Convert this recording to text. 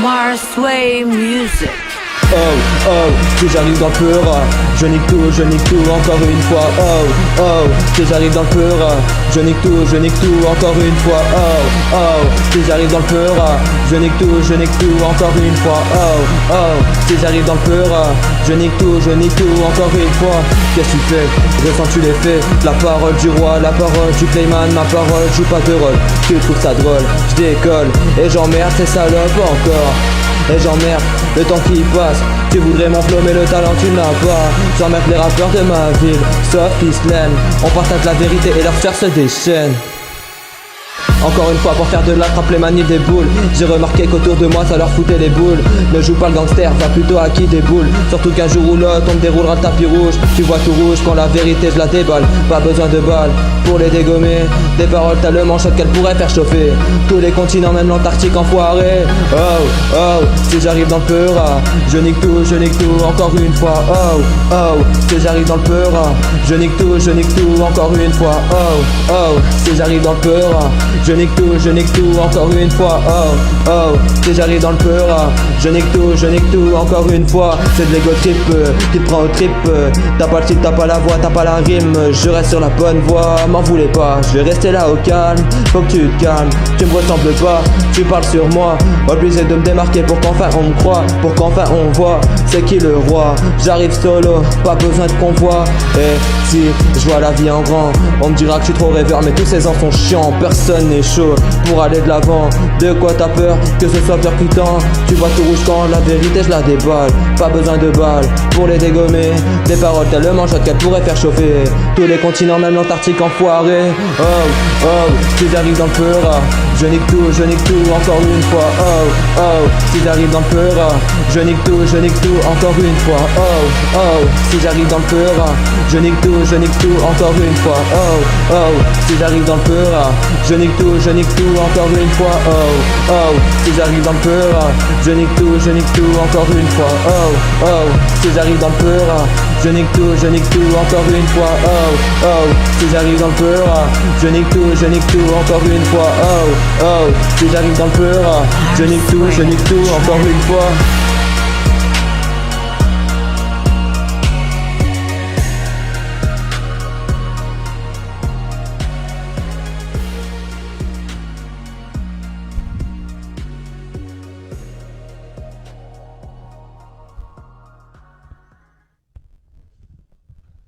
Marsway Music. Oh, oh, si j'arrive dans le peur, je nique tout, encore une fois. Oh, oh, si j'arrive dans le peur, je nique tout, encore une fois. Oh, oh, si j'arrive dans le peur, je nique tout, encore une fois. Oh, oh, si j'arrive dans le peur, je nique tout, encore une fois. Qu'est-ce que tu fais? Ressens-tu l'effet? La parole du roi, la parole du playman, ma parole joue pas de rôle. Tu trouves ça drôle? Je décolle et j'emmerde ces salopes encore. Et j'emmerde le temps qui passe. Tu voudrais mon flow mais le talent tu n'as pas. J'emmerde les rappeurs de ma ville, sauf Islam. On partage la vérité et leur chair se déchaîne. Encore une fois pour faire de la trappe les manies des boules. J'ai remarqué qu'autour de moi ça leur foutait les boules. Ne joue pas le gangster, va plutôt à qui des boules. Surtout qu'un jour ou l'autre on me déroulera le tapis rouge. Tu vois tout rouge quand la vérité je la déballe. Pas besoin de balles pour les dégommer. Des paroles t'as le manchette qu'elles pourraient faire chauffer tous les continents, même l'Antarctique enfoiré. Oh, oh, si j'arrive dans le peur, je nique tout, encore une fois. Oh, oh, si j'arrive dans le peur, je nique tout, encore une fois. Oh, oh, si j'arrive dans le peur, je nique tout, encore une fois. Oh, oh, si j'arrive dans le peur, je nique tout, encore une fois. C'est de l'ego trip qui te prend au trip. T'as pas le titre, t'as pas la voix, t'as pas la rime. Je reste sur la bonne voie, m'en voulez pas. Je vais rester là au calme, faut que tu te calmes. Tu me ressembles pas, tu parles sur moi. Obligé de me démarquer pour qu'enfin on me croit, pour qu'enfin on voit c'est qui le roi. J'arrive solo, pas besoin de convoi. Et si je vois la vie en grand, on me dira que je suis trop rêveur, mais tous ces ans sont chiants. Personne n'est chaud pour aller de l'avant. De quoi t'as peur? Que ce soit percutant. Tu vois tout rouge quand la vérité je la déballe. Pas besoin de balles pour les dégommer. Des paroles tellement chaudes qu'elles pourraient faire chauffer tous les continents, même l'Antarctique enfoiré. Oh, oh, si j'arrive dans le peur, je nique tout, encore une fois. Oh, oh, si j'arrive dans le peur, je nique tout, encore une fois. Oh, oh, si j'arrive dans le peur, je nique tout, encore une fois. Oh, oh, si j'arrive dans le peur, je nique tout, encore une fois. Oh, oh, si j'arrive dans le peur, je nique tout, encore une fois. Oh, oh, si j'arrive dans le peur, je nique tout, encore une fois. Oh, oh, si j'arrive dans le peur, je nique tout, encore une fois. Oh, oh, si j'arrive dans le peur, je nique tout, encore une fois.